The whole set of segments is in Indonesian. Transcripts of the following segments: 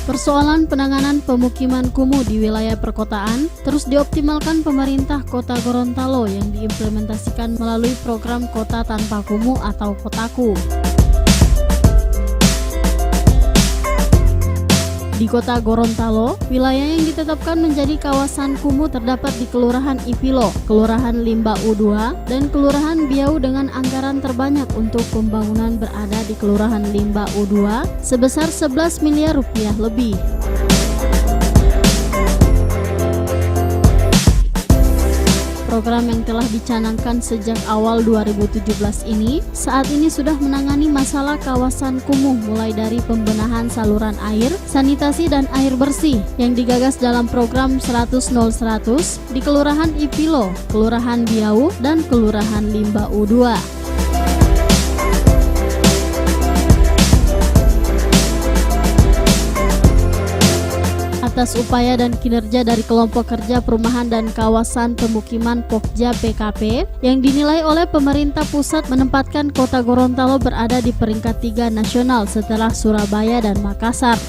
Persoalan penanganan pemukiman kumuh di wilayah perkotaan terus dioptimalkan pemerintah Kota Gorontalo yang diimplementasikan melalui program Kota Tanpa Kumuh atau Kotaku. Di Kota Gorontalo, wilayah yang ditetapkan menjadi kawasan kumuh terdapat di Kelurahan Ipilo, Kelurahan Limba U2, dan Kelurahan Biau dengan anggaran terbanyak untuk pembangunan berada di Kelurahan Limba U2 sebesar 11 miliar rupiah lebih. Program yang telah dicanangkan sejak awal 2017 ini saat ini sudah menangani masalah kawasan kumuh mulai dari pembenahan saluran air, sanitasi dan air bersih yang digagas dalam program 100-0-100 di Kelurahan Ipilo, Kelurahan Biau, dan Kelurahan Limba U2. Atas upaya dan kinerja dari kelompok kerja perumahan dan kawasan pemukiman Pokja PKP yang dinilai oleh pemerintah pusat menempatkan Kota Gorontalo berada di peringkat 3 nasional setelah Surabaya dan Makassar.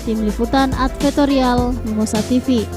Tim Liputan Advertorial Mimosa TV.